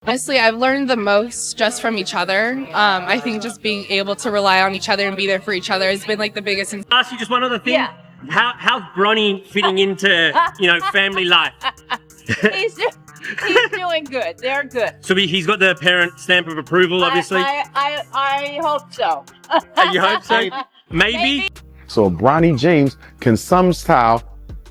Honestly, I've learned the most just from each other. I think just being able to rely on each other and be there for each other has been like the biggest thing. Ask you just one other thing. Yeah. How's Bronny fitting into family life? He's doing good. They're good. So he's got the parent stamp of approval, obviously. I hope so. You hope so? Maybe. So Bronny James can somehow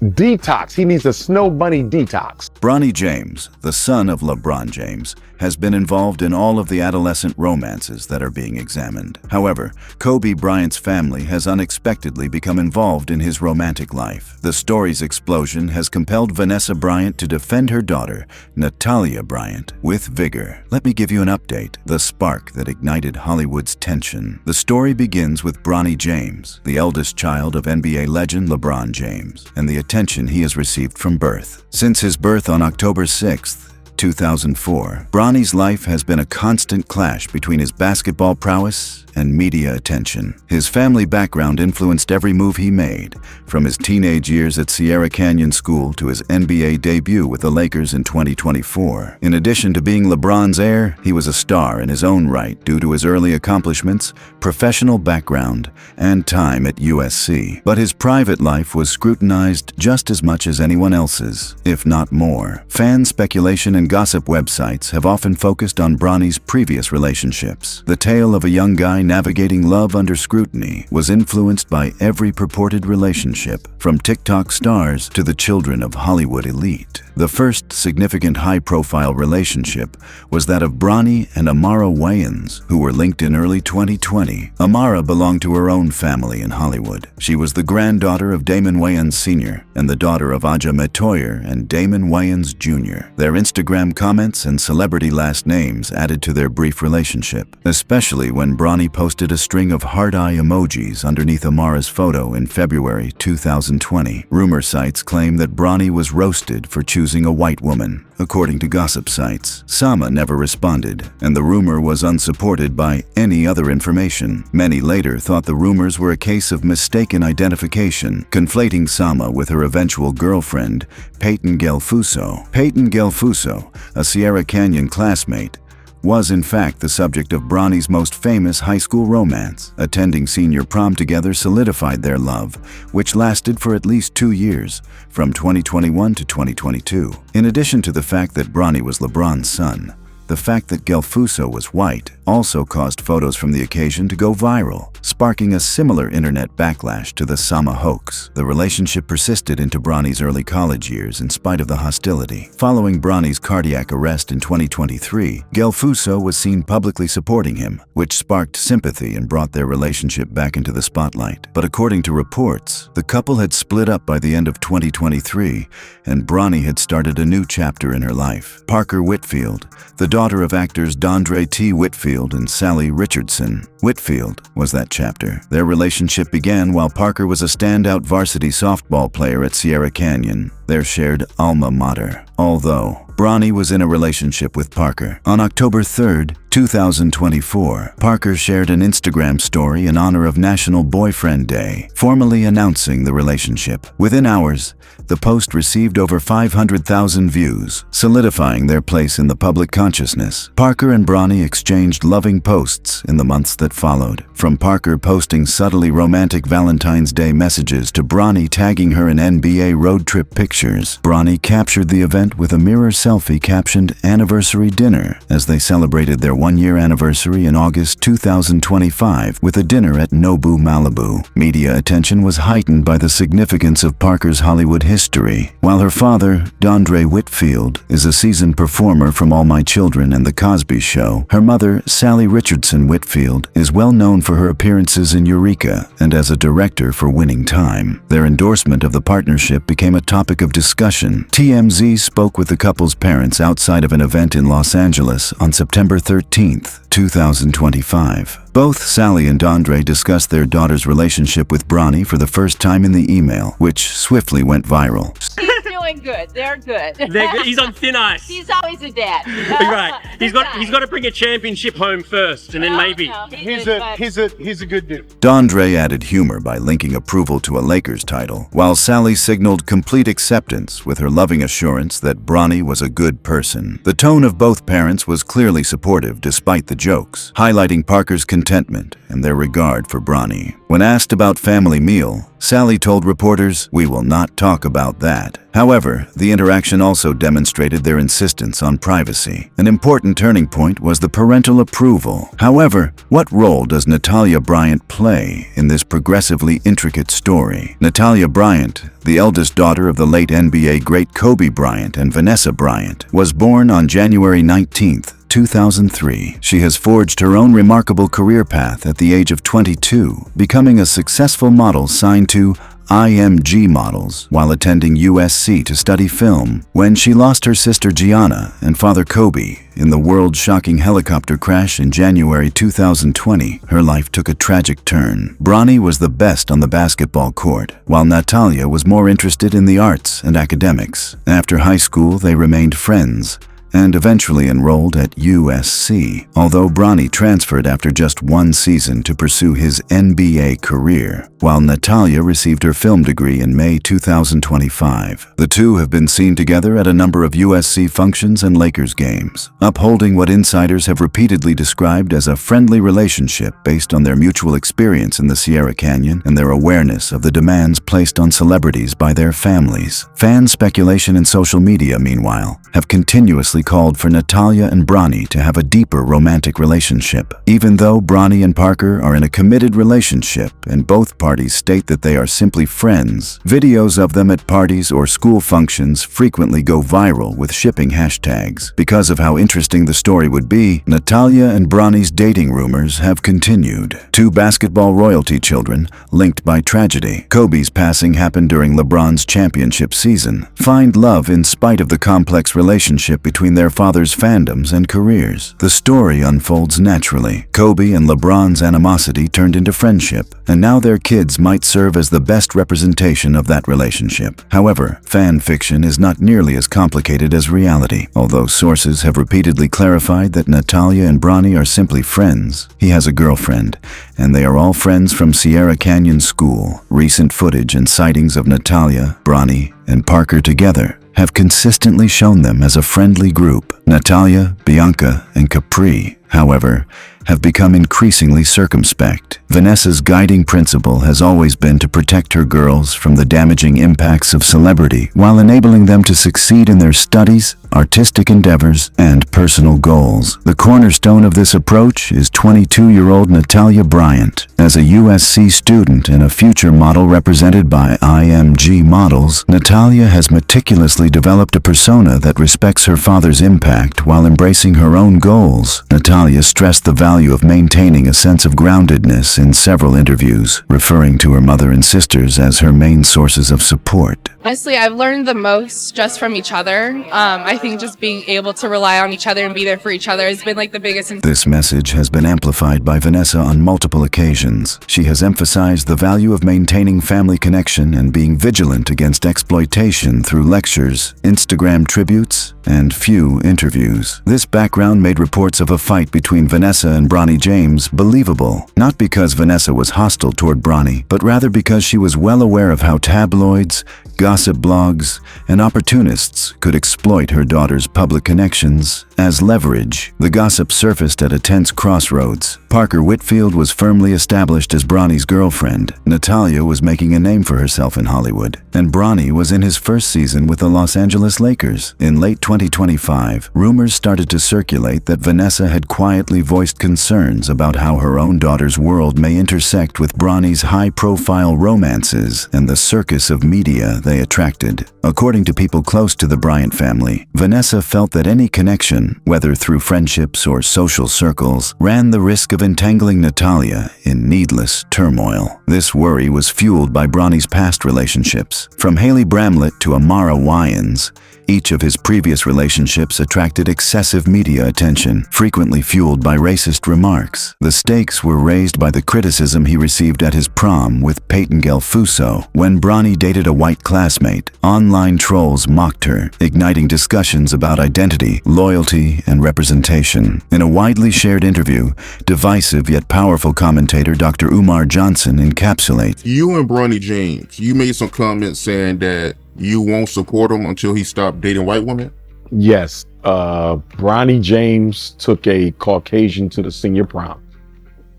detox. He needs a snow bunny detox. Bronny James, the son of LeBron James, has been involved in all of the adolescent romances that are being examined. However, Kobe Bryant's family has unexpectedly become involved in his romantic life. The story's explosion has compelled Vanessa Bryant to defend her daughter, Natalia Bryant, with vigor. Let me give you an update, the spark that ignited Hollywood's tension. The story begins with Bronny James, the eldest child of NBA legend LeBron James, and the attention he has received from birth. Since his birth on October 6th, 2004, Bronny's life has been a constant clash between his basketball prowess and media attention. His family background influenced every move he made, from his teenage years at Sierra Canyon School to his NBA debut with the Lakers in 2024. In addition to being LeBron's heir, he was a star in his own right due to his early accomplishments, professional background, and time at USC. But his private life was scrutinized just as much as anyone else's, if not more. Fan speculation and gossip websites have often focused on Bronny's previous relationships. The tale of a young guy navigating love under scrutiny was influenced by every purported relationship, from TikTok stars to the children of Hollywood elite. The first significant high-profile relationship was that of Bronny and Amara Wayans, who were linked in early 2020. Amara belonged to her own family in Hollywood. She was the granddaughter of Damon Wayans Sr. and the daughter of Aja Metoyer and Damon Wayans Jr. Their Instagram comments and celebrity last names added to their brief relationship, especially when Bronny posted a string of heart-eye emojis underneath Amara's photo in February 2020. Rumor sites claim that Bronny was roasted for choosing a white woman. According to gossip sites, Sama never responded, and the rumor was unsupported by any other information. Many later thought the rumors were a case of mistaken identification, conflating Sama with her eventual girlfriend, Peyton Gelfuso. Peyton Gelfuso, a Sierra Canyon classmate, was in fact the subject of Bronny's most famous high school romance. Attending senior prom together solidified their love, which lasted for at least 2 years, from 2021 to 2022. In addition to the fact that Bronny was LeBron's son, the fact that Gelfuso was white also caused photos from the occasion to go viral, sparking a similar internet backlash to the Sama hoax. The relationship persisted into Bronny's early college years in spite of the hostility. Following Bronny's cardiac arrest in 2023, Gelfuso was seen publicly supporting him, which sparked sympathy and brought their relationship back into the spotlight. But according to reports, the couple had split up by the end of 2023, and Bronny had started a new chapter in her life. Parker Whitfield, the daughter of actors Dondre T. Whitfield and Sally Richardson. Whitfield was that chapter. Their relationship began while Parker was a standout varsity softball player at Sierra Canyon, their shared alma mater. Although Bronny was in a relationship with Parker. On October 3rd, 2024, Parker shared an Instagram story in honor of National Boyfriend Day, formally announcing the relationship. Within hours, the post received over 500,000 views, solidifying their place in the public consciousness. Parker and Bronny exchanged loving posts in the months that followed, from Parker posting subtly romantic Valentine's Day messages to Bronny tagging her in NBA road trip pictures. Bronny captured the event with a mirror selfie captioned "Anniversary Dinner" as they celebrated their one-year anniversary in August 2025 with a dinner at Nobu Malibu. Media attention was heightened by the significance of Parker's Hollywood history. While her father, Dondre Whitfield, is a seasoned performer from All My Children and The Cosby Show, her mother, Sally Richardson Whitfield, is well known for her appearances in Eureka and as a director for Winning Time. Their endorsement of the partnership became a topic of discussion. TMZ spoke with the couple's parents outside of an event in Los Angeles on September 13th, 2025. Both Sally and Dondre discussed their daughter's relationship with Bronny for the first time in the email, which swiftly went viral. He's doing doing good. They're good. He's on thin ice. He's always a dad. Right. He's got to bring a championship home first, and then maybe. No, He's a good dude. Dondre added humor by linking approval to a Lakers title, while Sally signaled complete acceptance with her loving assurance that Bronny was a good person. The tone of both parents was clearly supportive despite the jokes, highlighting Parker's contentment and their regard for Bronny. When asked about family meal, Sally told reporters, "We will not talk about that." However, the interaction also demonstrated their insistence on privacy. An important turning point was the parental approval. However, what role does Natalia Bryant play in this progressively intricate story? Natalia Bryant, the eldest daughter of the late NBA great Kobe Bryant and Vanessa Bryant, was born on January 19th, 2003. She has forged her own remarkable career path at the age of 22, becoming a successful model signed to IMG Models while attending USC to study film. When she lost her sister Gianna and father Kobe in the world-shocking helicopter crash in January 2020, her life took a tragic turn. Bronny was the best on the basketball court, while Natalia was more interested in the arts and academics. After high school, they remained friends and eventually enrolled at USC, although Bronny transferred after just one season to pursue his NBA career, while Natalia received her film degree in May 2025. The two have been seen together at a number of USC functions and Lakers games, upholding what insiders have repeatedly described as a friendly relationship based on their mutual experience in the Sierra Canyon and their awareness of the demands placed on celebrities by their families. Fan speculation and social media, meanwhile, have continuously called for Natalia and Bronny to have a deeper romantic relationship. Even though Bronny and Parker are in a committed relationship and both parties state that they are simply friends, videos of them at parties or school functions frequently go viral with shipping hashtags. Because of how interesting the story would be, Natalia and Bronny's dating rumors have continued. Two basketball royalty children linked by tragedy. Kobe's passing happened during LeBron's championship season. Find love in spite of the complex relationship between their fathers' fandoms and careers. The story unfolds naturally. Kobe and LeBron's animosity turned into friendship, and now their kids might serve as the best representation of that relationship. However, fan fiction is not nearly as complicated as reality. Although sources have repeatedly clarified that Natalia and Bronny are simply friends, he has a girlfriend, and they are all friends from Sierra Canyon School. Recent footage and sightings of Natalia, Bronny, and Parker together have consistently shown them as a friendly group. Natalia, Bianca, and Capri, however, have become increasingly circumspect. Vanessa's guiding principle has always been to protect her girls from the damaging impacts of celebrity while enabling them to succeed in their studies, artistic endeavors, and personal goals. The cornerstone of this approach is 22-year-old Natalia Bryant. As a USC student and a future model represented by IMG Models, Natalia has meticulously developed a persona that respects her father's impact while embracing her own goals. Natalia stressed the value of maintaining a sense of groundedness in several interviews, referring to her mother and sisters as her main sources of support. Honestly, I've learned the most just from each other. I think just being able to rely on each other and be there for each other has been like the biggest. This message has been amplified by Vanessa on multiple occasions. She has emphasized the value of maintaining family connection and being vigilant against exploitation through lectures, Instagram tributes, and few interviews. This background made reports of a fight between Vanessa and Bronny James believable, not because Vanessa was hostile toward Bronny, but rather because she was well aware of how tabloids, gossip blogs, and opportunists could exploit her daughter's public connections as leverage. The gossip surfaced at a tense crossroads. Parker Whitfield was firmly established as Bronny's girlfriend. Natalia was making a name for herself in Hollywood, and Bronny was in his first season with the Los Angeles Lakers. In late 2025, rumors started to circulate that Vanessa had quietly voiced concerns about how her own daughter's world may intersect with Bronny's high-profile romances and the circus of media they attracted. According to people close to the Bryant family, Vanessa felt that any connection, whether through friendships or social circles, ran the risk of entangling Natalia in needless turmoil. This worry was fueled by Bronny's past relationships. From Haley Bramlett to Amara Wyans, Each of his previous relationships attracted excessive media attention, frequently fueled by racist remarks. The stakes were raised by the criticism he received at his prom with Peyton Gelfuso. When Bronny dated a white classmate, online trolls mocked her, igniting discussions about identity, loyalty, and representation. In a widely shared interview, divisive yet powerful commentator Dr. Umar Johnson encapsulates, You and Bronny James, you made some comments saying that you won't support him until he stopped dating white women. Yes, Bronny James took a Caucasian to the senior prom.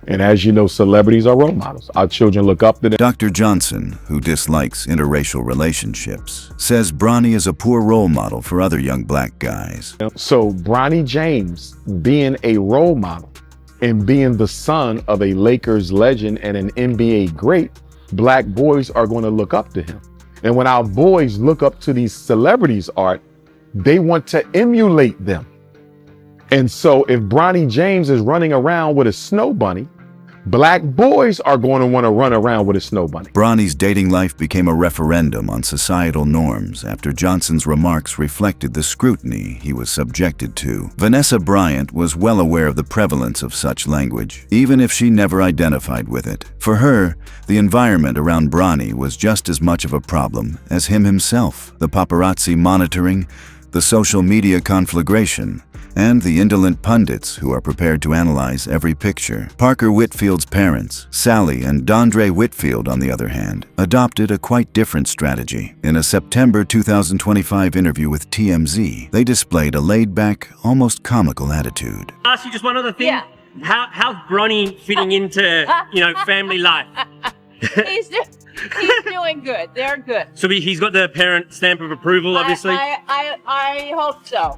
And as you know, celebrities are role models. Our children look up to them. Dr. Johnson, who dislikes interracial relationships, says Bronny is a poor role model for other young black guys. So Bronny James, being a role model and being the son of a Lakers legend and an NBA great, black boys are going to look up to him. And when our boys look up to these celebrities' art, they want to emulate them. And so if Bronny James is running around with a snow bunny, black boys are going to want to run around with a snow bunny. Bronny's dating life became a referendum on societal norms after Johnson's remarks reflected the scrutiny he was subjected to. Vanessa Bryant was well aware of the prevalence of such language, even if she never identified with it. For her, the environment around Bronny was just as much of a problem as him himself. The paparazzi monitoring, the social media conflagration, and the indolent pundits who are prepared to analyze every picture. Parker Whitfield's parents, Sally and Dondre Whitfield, on the other hand, adopted a quite different strategy. In a September 2025 interview with TMZ, they displayed a laid-back, almost comical attitude. Ask you just one other thing. Yeah. How's Bronny fitting into, family life? He's doing good. They're good. So he's got the parent stamp of approval, obviously. I hope so.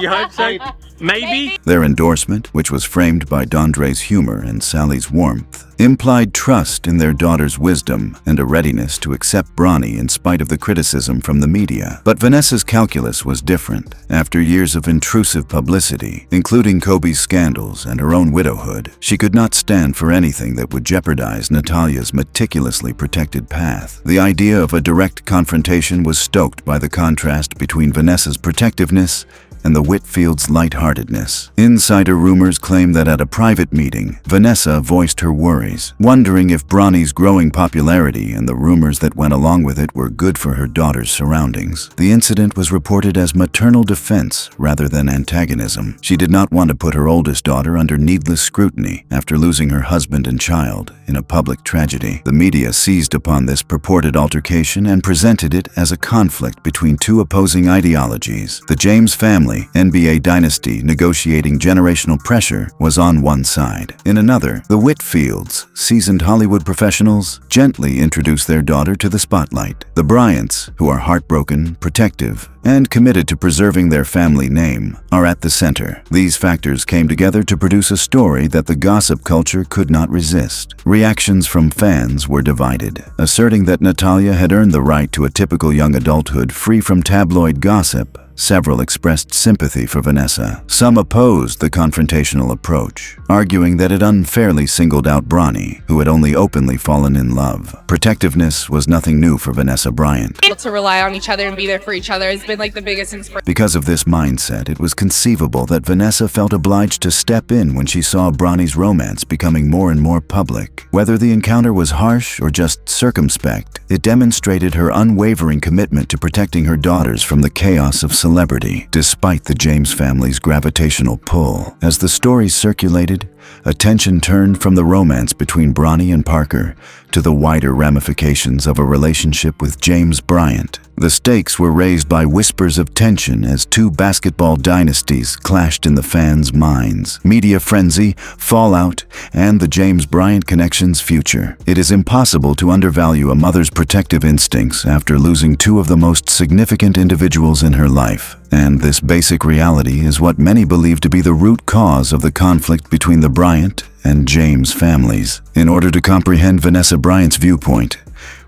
You hope so? Maybe? Their endorsement, which was framed by Dondre's humor and Sally's warmth, implied trust in their daughter's wisdom and a readiness to accept Bronny in spite of the criticism from the media. But Vanessa's calculus was different. After years of intrusive publicity, including Kobe's scandals and her own widowhood, she could not stand for anything that would jeopardize Natalia's meticulously protected path. The idea of a direct confrontation was stoked by the contrast between Vanessa's protectiveness and the Whitfields' lightheartedness. Insider rumors claim that at a private meeting, Vanessa voiced her worries, wondering if Bronny's growing popularity and the rumors that went along with it were good for her daughter's surroundings. The incident was reported as maternal defense rather than antagonism. She did not want to put her oldest daughter under needless scrutiny after losing her husband and child in a public tragedy. The media seized upon this purported altercation and presented it as a conflict between two opposing ideologies. The James family, NBA dynasty negotiating generational pressure, was on one side. In another, the Whitfields, seasoned Hollywood professionals, gently introduced their daughter to the spotlight. The Bryants, who are heartbroken, protective, and committed to preserving their family name, are at the center. These factors came together to produce a story that the gossip culture could not resist. Reactions from fans were divided, asserting that Natalia had earned the right to a typical young adulthood free from tabloid gossip. Several expressed sympathy for Vanessa. Some opposed the confrontational approach, arguing that it unfairly singled out Bronny, who had only openly fallen in love. Protectiveness was nothing new for Vanessa Bryant. Able to rely on each other and be there for each other has been like the biggest inspiration. Because of this mindset, it was conceivable that Vanessa felt obliged to step in when she saw Bronny's romance becoming more and more public. Whether the encounter was harsh or just circumspect, it demonstrated her unwavering commitment to protecting her daughters from the chaos of celebrity, despite the James family's gravitational pull. As the story circulated, attention turned from the romance between Bronny and Parker to the wider ramifications of a relationship with James Bryant. The stakes were raised by whispers of tension as two basketball dynasties clashed in the fans' minds. Media frenzy, fallout, and the James Bryant connection's future. It is impossible to undervalue a mother's protective instincts after losing two of the most significant individuals in her life. And this basic reality is what many believe to be the root cause of the conflict between the Bryant and James families. In order to comprehend Vanessa Bryant's viewpoint,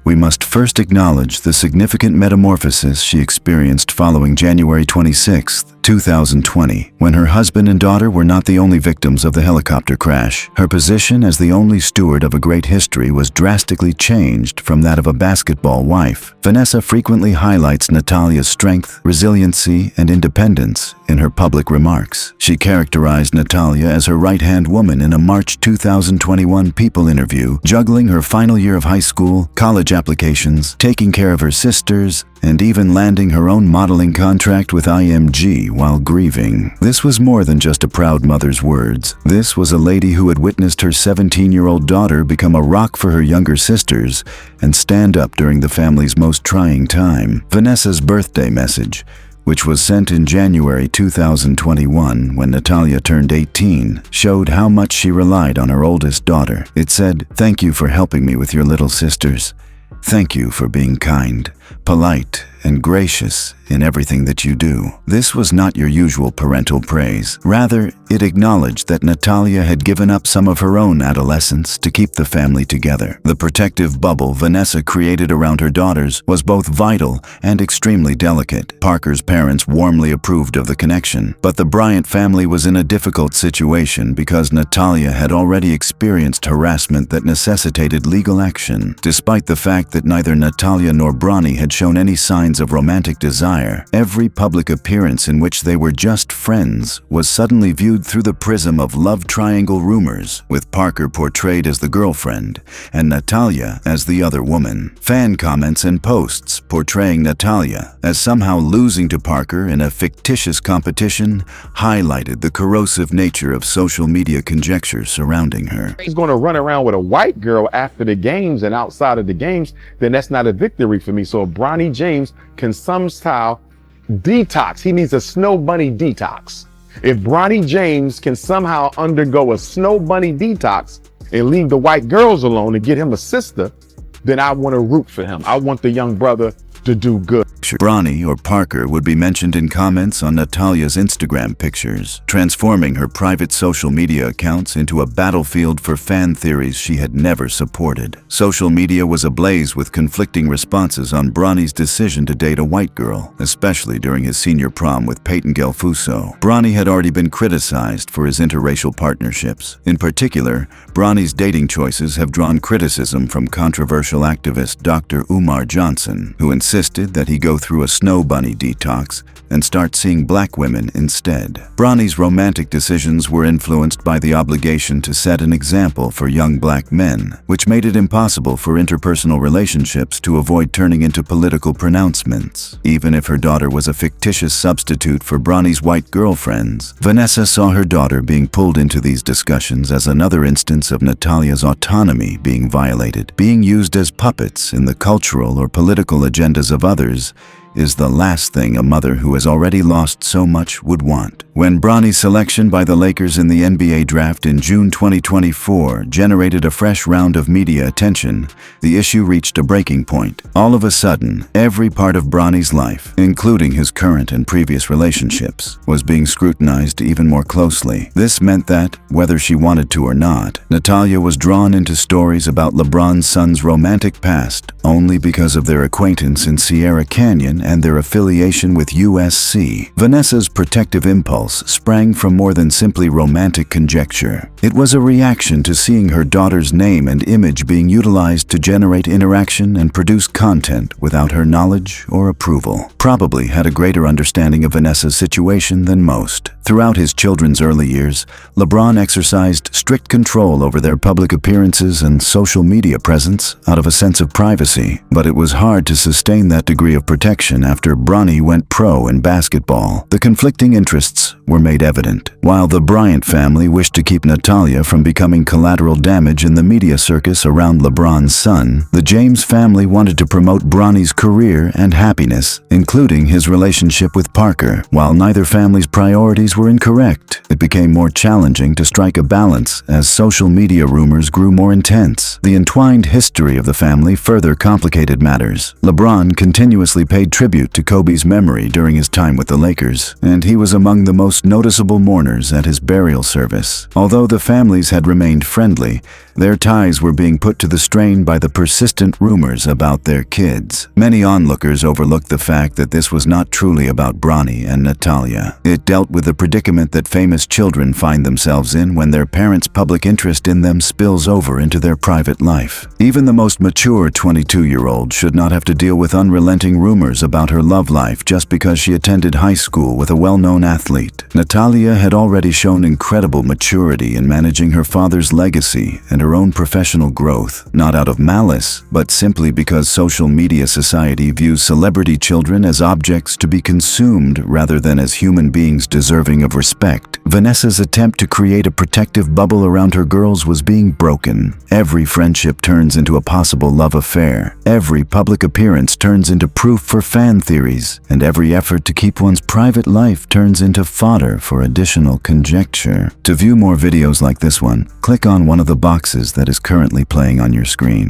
we must first acknowledge the significant metamorphosis she experienced following January 26, 2020, when her husband and daughter were not the only victims of the helicopter crash. Her position as the only steward of a great history was drastically changed from that of a basketball wife. Vanessa frequently highlights Natalia's strength, resiliency, and independence in her public remarks. She characterized Natalia as her right-hand woman in a March 2021 People interview, juggling her final year of high school, college applications, taking care of her sisters, and even landing her own modeling contract with IMG while grieving. This was more than just a proud mother's words. This was a lady who had witnessed her 17-year-old daughter become a rock for her younger sisters and stand up during the family's most trying time. Vanessa's birthday message, which was sent in January 2021 when Natalia turned 18, showed how much she relied on her oldest daughter. It said, "Thank you for helping me with your little sisters. Thank you for being kind, polite, and gracious in everything that you do." This was not your usual parental praise. Rather, it acknowledged that Natalia had given up some of her own adolescence to keep the family together. The protective bubble Vanessa created around her daughters was both vital and extremely delicate. Parker's parents warmly approved of the connection, but the Bryant family was in a difficult situation because Natalia had already experienced harassment that necessitated legal action. Despite the fact that neither Natalia nor Bronny had shown any signs of romantic desire, every public appearance in which they were just friends was suddenly viewed through the prism of love triangle rumors, with Parker portrayed as the girlfriend and Natalia as the other woman. Fan comments and posts portraying Natalia as somehow losing to Parker in a fictitious competition highlighted the corrosive nature of social media conjecture surrounding her. He's going to run around with a white girl after the games and outside of the games, then that's not a victory for me. So if Bronny James can somehow detox, he needs a snow bunny detox. If Bronny James can somehow undergo a snow bunny detox and leave the white girls alone and get him a sister, then I want to root for him. I want the young brother to do good. Bronny or Parker would be mentioned in comments on Natalia's Instagram pictures, transforming her private social media accounts into a battlefield for fan theories she had never supported. Social media was ablaze with conflicting responses on Bronny's decision to date a white girl, especially during his senior prom with Peyton Gelfuso. Bronny had already been criticized for his interracial partnerships. In particular, Bronny's dating choices have drawn criticism from controversial activist Dr. Umar Johnson, who insisted that he go through a snow bunny detox and start seeing black women instead. Bronny's romantic decisions were influenced by the obligation to set an example for young black men, which made it impossible for interpersonal relationships to avoid turning into political pronouncements. Even if her daughter was a fictitious substitute for Bronny's white girlfriends, Vanessa saw her daughter being pulled into these discussions as another instance of Natalia's autonomy being violated. Being used as puppets in the cultural or political agendas of others is the last thing a mother who has already lost so much would want. When Bronny's selection by the Lakers in the NBA draft in June 2024 generated a fresh round of media attention, the issue reached a breaking point. All of a sudden, every part of Bronny's life, including his current and previous relationships, was being scrutinized even more closely. This meant that, whether she wanted to or not, Natalia was drawn into stories about LeBron's son's romantic past only because of their acquaintance in Sierra Canyon and their affiliation with USC. Vanessa's protective impulse sprang from more than simply romantic conjecture. It was a reaction to seeing her daughter's name and image being utilized to generate interaction and produce content without her knowledge or approval. Probably had a greater understanding of Vanessa's situation than most. Throughout his children's early years, LeBron exercised strict control over their public appearances and social media presence out of a sense of privacy, but it was hard to sustain that degree of protection after Bronny went pro in basketball. The conflicting interests were made evident. While the Bryant family wished to keep Natalia from becoming collateral damage in the media circus around LeBron's son, the James family wanted to promote Bronny's career and happiness, including his relationship with Parker. While neither family's priorities were incorrect, it became more challenging to strike a balance as social media rumors grew more intense. The entwined history of the family further complicated matters. LeBron continuously paid tribute to Kobe's memory during his time with the Lakers, and he was among the most noticeable mourners at his burial service. Although the families had remained friendly, Their ties were being put to the strain by the persistent rumors about their kids. Many onlookers overlooked the fact that this was not truly about Bronny and Natalia. It dealt with the predicament that famous children find themselves in when their parents' public interest in them spills over into their private life. Even the most mature 22-year-old should not have to deal with unrelenting rumors about her love life just because she attended high school with a well-known athlete. Natalia had already shown incredible maturity in managing her father's legacy and her own professional growth, not out of malice, but simply because social media society views celebrity children as objects to be consumed rather than as human beings deserving of respect. Vanessa's attempt to create a protective bubble around her girls was being broken. Every friendship turns into a possible love affair. Every public appearance turns into proof for fan theories, and every effort to keep one's private life turns into fodder for additional conjecture. To view more videos like this one, click on one of the boxes that is currently playing on your screen.